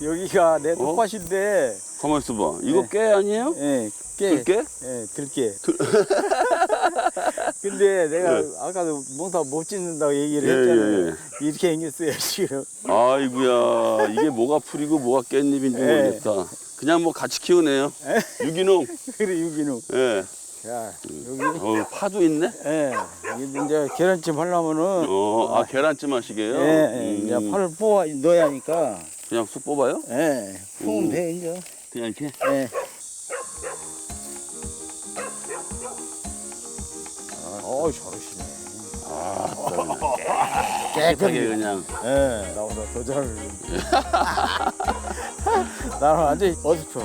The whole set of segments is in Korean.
여기가 내 텃밭인데. 가만 있어봐. 이거 네. 깨 아니에요? 예, 깨. 들깨? 예, 들깨. 근데 내가 네. 아까도 농사 못 짓는다고 얘기를 예, 했잖아요. 예, 예. 이렇게 생겼어요, 지금. 아이고야, 이게 뭐가 풀이고 뭐가 깻잎인지 예. 모르겠다. 그냥 뭐 같이 키우네요. 유기농. 그래, 유기농. 예. 자, 여기. 파도 있네. 예, 여기 이제 계란찜 하려면은. 계란찜 하시게요? 예, 이제 팔을 뽑아 넣어야 하니까. 그냥 쑥 뽑아요? 예, 뽑으면 돼, 이제. 그냥 이렇게? 예. 잘하시네. 깨끗하게 그냥. 예, 나보다 더 잘. 나는 완전히 어설퍼.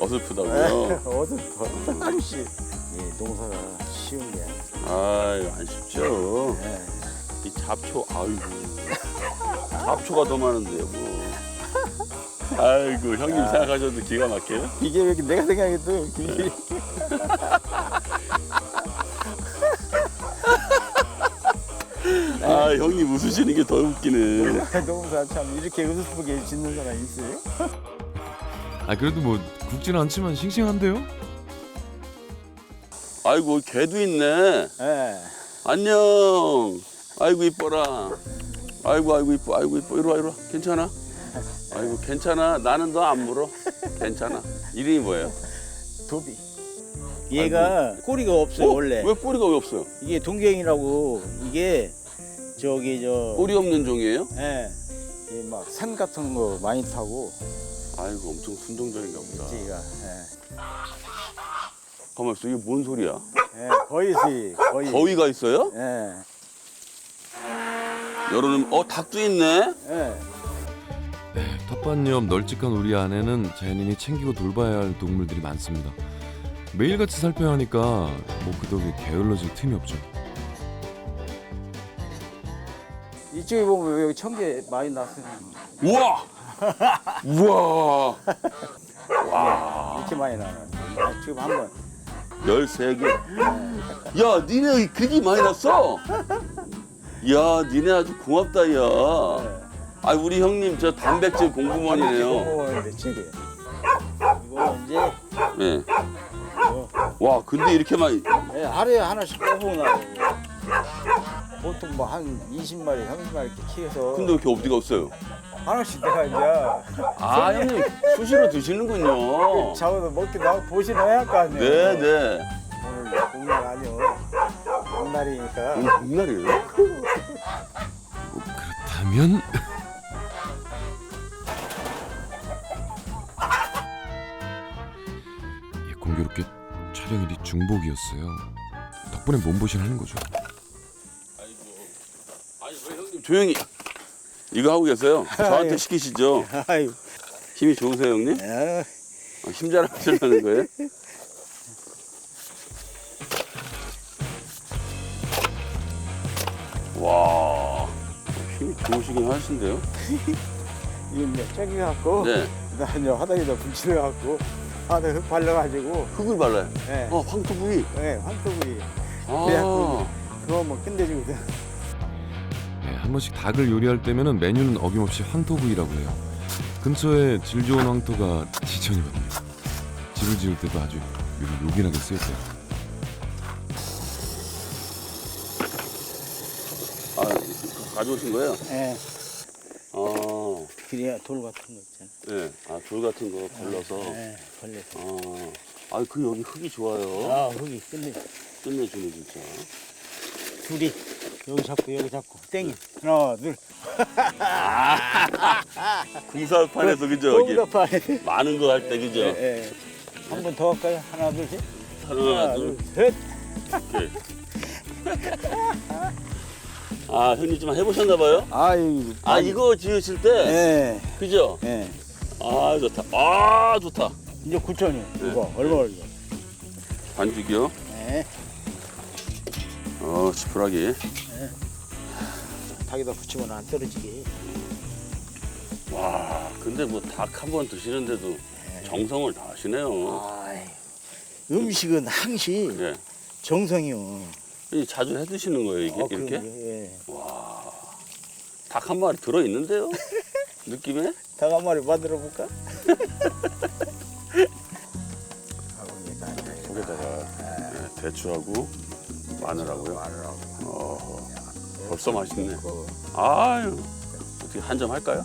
어설프다고요? 어설퍼. 혹시 이 농사가 쉬운 게 아니야. 아유, 안 쉽죠. 예. 이 잡초, 아이고. 잡초가 더 많은데요, 뭐. 아이고, 형님 생각하셔도 기가 막혀요? 이게 왜 이렇게 내가 생각해도 이게 아, 형님 웃으시는 게 더 웃기네. 농사 참 이렇게 어설프게 짓는 사람이 있어요? 아 그래도 뭐 굵지는 않지만 싱싱한데요? 아이고, 개도 있네. 예. 안녕. 아이고, 이뻐라. 아이고, 이뻐. 아이고, 이뻐. 이리 와, 이리 와. 괜찮아? 아이고, 괜찮아. 나는 너 안 물어. 괜찮아. 이름이 뭐예요? 도비. 얘가 꼬리가 없어요, 원래. 왜 꼬리가 왜 없어요? 이게 동경이라고 이게 저기 꼬리 없는 종이에요? 예. 이게 막 산 같은 거 많이 타고 아이고, 엄청 순종적인가 보다. 지가 예. 가만 있어. 이게 뭔 소리야? 예, 거위수이 거위. 거위가 있어요? 예. 열어놓으면, 닭도 있네? 예. 네, 텃밭 옆 널찍한 우리 안에는 자연인이 챙기고 돌봐야 할 동물들이 많습니다. 매일같이 살펴야 하니까 뭐 그 덕에 게을러질 틈이 없죠. 이쪽에 보면 여기 청개 많이 났어요. 우와! 우와! 이렇게 많이 나요. 지금 한번 13개. 야, 니네 그렇게 많이 났어? 야, 니네 아주 고맙다, 야. 아, 우리 형님 저 단백질 공부원이네요. 공부원인데 책에 이거 이제 네. 와, 근데 이렇게 많이. 예, 하루에 하나씩 뽑고 나요. 보통 뭐 한 20마리, 30마리 이렇게 키워서 근데 왜 이렇게 어디가 없어요? 하나씩 내가 이제 아, 형님 수시로 드시는군요. 잡아서 먹기도 하고 보시는 해야 할 거 아니에요. 네, 네. 오늘 공날 아니요. 공날이니까. 오늘 복날이에요? 그렇다면 예, 공교롭게 촬영일이 중복이었어요. 덕분에 몸보신 하는 거죠. 아니, 왜 형님 조용히 이거 하고 계세요? 저한테 시키시죠. 아유, 힘이 좋으세요, 형님? 야, 힘 자랑하시려는 거예요? 와, 힘이 좋으시긴 하신데요? 이거 이제 ጨ기 갖고, 네. 그다음에 이제 화덕에다 붙여 갖고, 화덕 흙 발라가지고, 흙을 발라요. 예, 황토구이. 예, 황토구이. 아, 그거 뭐 끝내주거든. 네, 한 번씩 닭을 요리할 때면은 메뉴는 어김없이 황토구이라고 해요. 근처에 질 좋은 황토가 지천이거든요. 집을 지을 때도 아주 요긴하게 쓰였대요. 아, 가져오신 거예요? 예, 아, 그래야 돌 같은 거 있잖아. 네. 아, 돌 같은 거 발라서. 예, 걸려서. 아, 그 여기 흙이 좋아요. 아, 흙이 끝내. 끝내주네, 진짜. 둘이 여기 잡고 여기 잡고 땡기 하나 둘. 공사판에서 그죠? 여기 공사판에. 많은 거 할 때 그죠? 예. 한 번 더 할까요? 하나 둘 셋. 하나, 둘, 셋. 오케이. 아, 형님 좀 해보셨나 봐요? 아유. 아, 이거 지으실 때? 예. 그죠? 예. 아, 좋다. 아, 좋다. 이제 9,000원. 이거 얼마 걸려? 반죽이요? 예. 지푸라기. 닭에다 붙이면 안 떨어지게. 와, 근데 뭐 닭 한 번 드시는데도 정성을 다 하시네요. 아이. 음식은 항시 예. 정성이요. 이 자주 해 드시는 거예요, 이게? 이렇게? 예. 닭 한 마리 들어있는데요? 느낌에? 닭 한 마리 만들어 볼까? 속에다가 대추하고 마늘하고요. 벌써 맛있네. 아유, 어떻게 한 점 할까요?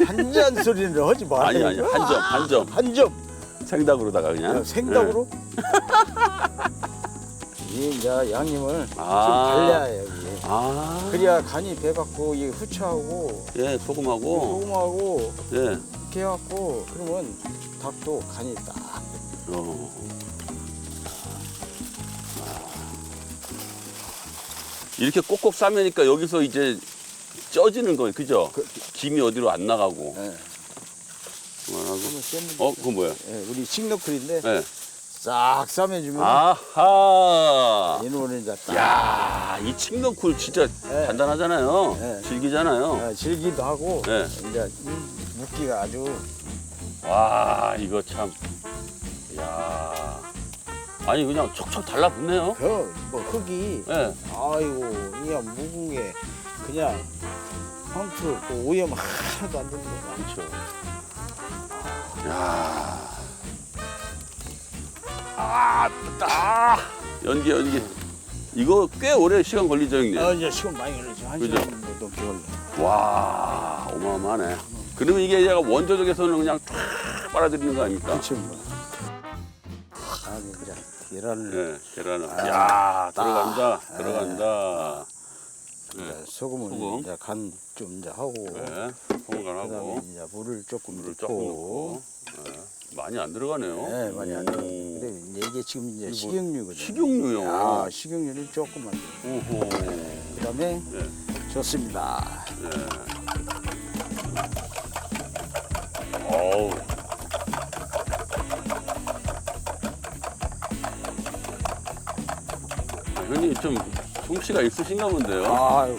한 잔 소리는 하지 마. 아니 한 점. 한 점. 생닭으로다가 그냥. 생닭으로? 이 이제 양념을 좀 아. 달려야 여기. 아. 그래야 간이 배갖고 이 후추하고 예, 소금하고. 소금하고 예. 이렇게 해갖고 그러면 닭도 간이 딱. 이렇게 꼭꼭 싸매니까 여기서 이제 쪄지는 거예요, 그죠? 김이 어디로 안 나가고. 네. 그만하고. 그건 뭐야? 네, 우리 칡너클인데 네. 싹 싸매주면 아하. 이놈은 이제 딱 야, 이 칡너쿨 진짜 네. 단단하잖아요. 네. 질기잖아요. 질기도 하고 네. 이제 묵기가 아주 와, 이거 참. 야. 아니 그냥 척척 달라붙네요. 뭐 흙이 예. 아이고 그냥 묵은 게 그냥 황토 그 오염 하나도 안 되는 거 그렇죠. 야. 연기. 이거 꽤 오래 시간 걸리죠, 형님? 이제 시간 많이 걸리죠. 한 그죠? 시간 뭐 넘게 걸려. 와, 어마어마하네. 그러면 이게 얘가 원조적에서는 그냥 쫙 빨아들이는 거 아닙니까? 그렇죠. 뭐. 아니 그냥 계란을 예, 계란을. 야, 들어간다. 아. 들어간다. 이제 소금을 소금. 이제 간 좀 이제 하고 네, 소금간하고 그다음에 이제 물을 조금 물을 넣고. 조금 넣고. 예, 많이 안 들어가네요. 네, 많이 안 들어. 근데 이게 지금 이제 식용유거든요. 식용유요. 식용유를 조금만. 오호. 그다음에 예. 좋습니다. 어우. 형님 좀 솜씨가 있으신가 본데요? 아유,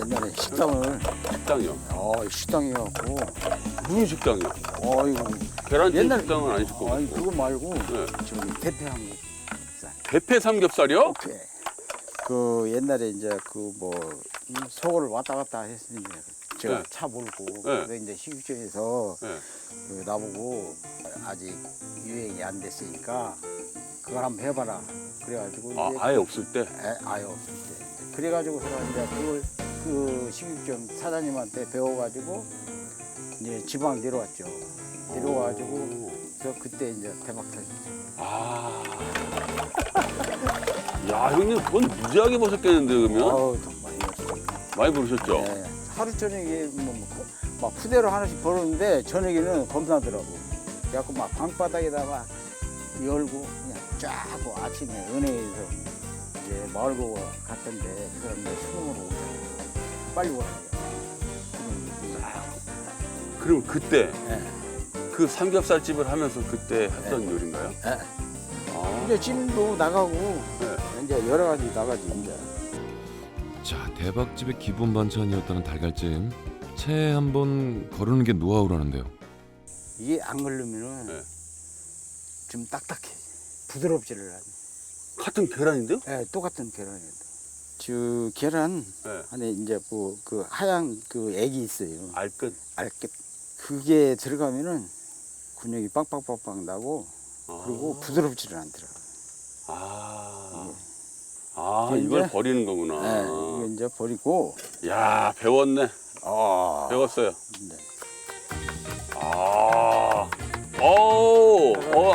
옛날에 식당을 식당이요. 식당에 갖고 무슨 식당이요? 아이고 계란찜 옛날- 식당은 아니실 거고. 아니 그거 말고 네. 저기 대패하고 대패 삼겹살이요? 그 옛날에 이제 그 뭐 서울을 왔다 갔다 했으니까 제가 네. 차 몰고 네. 그래서 이제 식육점에서 네. 그 나보고 아직 유행이 안 됐으니까 그걸 한번 해봐라 그래가지고 아, 이제 아예 없을 때? 아예 없을 때 그래가지고 제가 이제 그걸 그 식육점 사장님한테 배워가지고 이제 지방 내려왔죠. 내려와가지고 그래서 그때 이제 대박 터졌죠. 아. 야, 형님 돈 무지하게 버셨겠는데 그러면? 돈 많이 벌었어요. 많이 버셨죠? 네. 하루 저녁에 막 푸대로 하나씩 벌었는데 저녁에는 겁나더라고. 그래갖고 막 방바닥에다 막 열고 그냥 쫙 하고 아침에 은행에서 이제 마을고 갔던데 그 사람들 수금으로 오자. 빨리 오라고. 그럼 그때 네. 그 삼겹살집을 하면서 그때 했던 요리인가요? 네. 아. 이제 찜도 나가고 네. 이제 여러 가지 나가지 이제. 자, 대박집의 기본 반찬이었다는 달걀찜. 체에 한번 거르는 게 노하우라는데요. 이게 안 걸리면은 네. 좀 딱딱해. 부드럽지를 않아. 같은 계란인데요? 네, 똑같은 계란이에요. 저 계란 네. 안에 이제 그 하얀 그 액이 있어요. 알끝. 알깨. 그게 들어가면은 근육이 빵빵빵빵 나고 아. 그리고 부드럽지를 않더라고. 아. 예. 아, 이제- 이걸 버리는 거구나. 네, 이거 이제 버리고. 야, 배웠네. 배웠어요. 네. 아.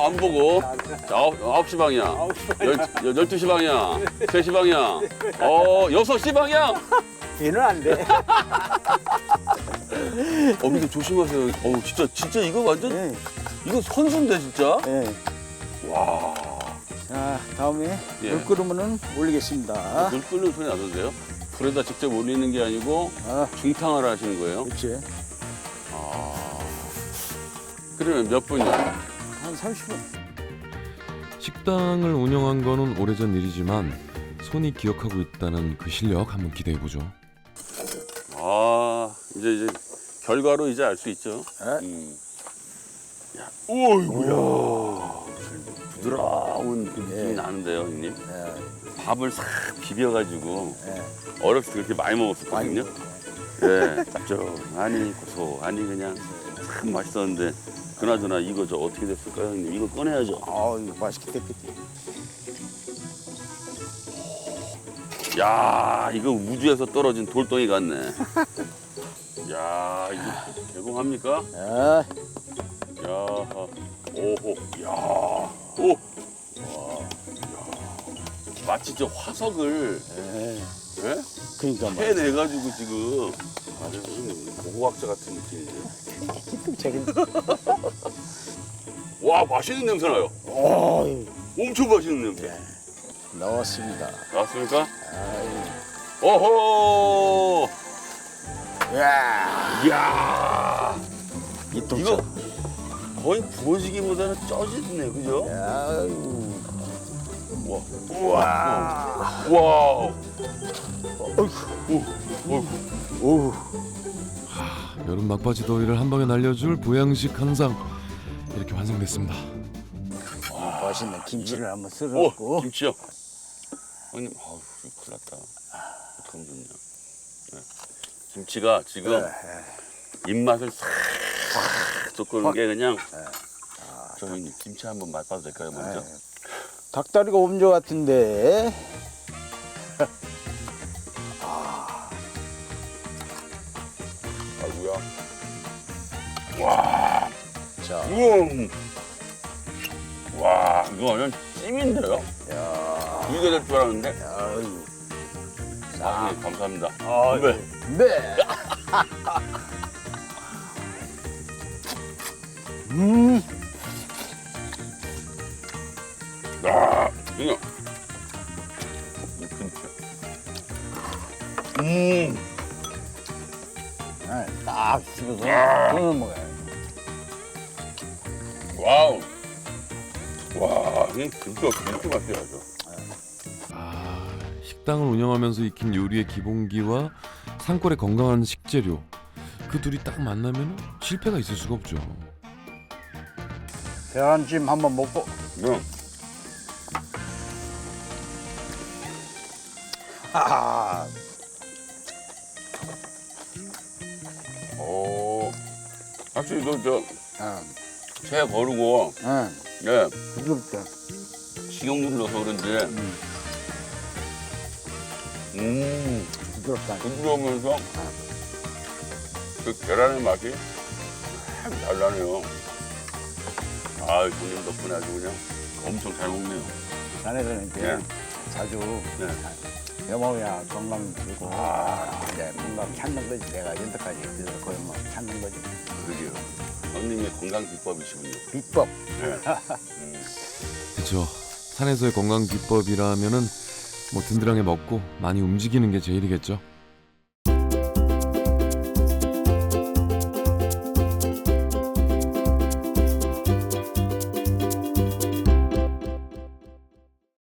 안 보고. 자, 9시 방향. 12시 방향. 3시 방향. 6시 방향. 얘는 안 돼. 근데 조심하세요. 진짜 이거 완전, 네. 이거 선수인데, 진짜? 네. 와. 자, 다음에 예. 물 끓으면은 올리겠습니다. 물 끓는 소리 나던데요? 불에다 직접 올리는 게 아니고 아, 중탕을 하시는 거예요? 그렇지. 그러면 몇 분이요? 한 30분. 식당을 운영한 거는 오래전 일이지만 손이 기억하고 있다는 그 실력 한번 기대해 보죠. 이제 결과로 이제 알 수 있죠. 네. 야, 오이구야. 부드러운 그 느낌이 네. 나는데요, 형님. 네. 밥을 싹 비벼가지고 네. 어렸을 때 그렇게 많이 많이 먹었었거든요. 먹어요. 예, 짭조하니 고소하니 그냥 참 맛있었는데 그나저나 이거 저 어떻게 됐을까요, 형님? 이거 꺼내야죠. 아유 맛있게 됐겠지. 야, 이거 우주에서 떨어진 돌덩이 같네. 야, 이거 개봉합니까? 아, 야, 오호, 야, 오, 와, 야, 마치 저 화석을 예? 그러니까 뭐 해내가지고 지금 아주 고고학자 같은 느낌인데. 책임. 와, 맛있는 냄새 나요. 어이, 엄청 맛있는 냄새. 넣었습니다. 나왔습니까? 아유, 어허, 야, 이야, 이똥 이거 거의 부어지기보다는 쪄지네, 그죠? 아유, 와, 와, 와, 어이구, 오, 여름 막바지 더위를 한 방에 날려줄 보양식 한상 이렇게 완성됐습니다. 맛있는 김치를 한번 오, 썰어갖고. 김치요. 형님, 아우, 이거 큰일 났다. 어떡하면 좋냐. 네. 김치가 지금 입맛을 싹 돋구는 게 그냥. 저 형님, 김치 한번 맛봐도 될까요, 먼저? 닭다리가 엄조 같은데. 아이고야. 와, 자, 우와. 와, 이거 완전 찜인데요? 야, 이게 될 줄 알았는데. 아유, 아, 네, 감사합니다. 아유, 네. 야, 이거. 이 김치. 딱 집어서 돈을 먹어야 와우. 와, 이 김치가 그렇게 맛있어요. 아, 식당을 운영하면서 익힌 요리의 기본기와 산골의 건강한 식재료 그 둘이 딱 만나면 실패가 있을 수가 없죠. 계란찜 한번 먹고. 네. 아, 오, 확실히 저 응, 새 거르고, 응, 예, 부드럽다. 식용유를 넣어서 그런지, 부드럽다. 부드러우면서 그 계란의 맛이 참 잘 나네요. 아, 형님 덕분에 아주 그냥 엄청 잘 먹네요. 자네들은 이제 네. 자주 네. 여모야 건강 들고 이제 건강 찾는 거지. 내가 연태까지 그래서 거의 뭐 찾는 거지. 그러게요. 형님의 건강 비법이시군요. 비법. 네. 그렇죠. 산에서의 건강 비법이라면은 뭐 든든하게 먹고 많이 움직이는 게 제일이겠죠.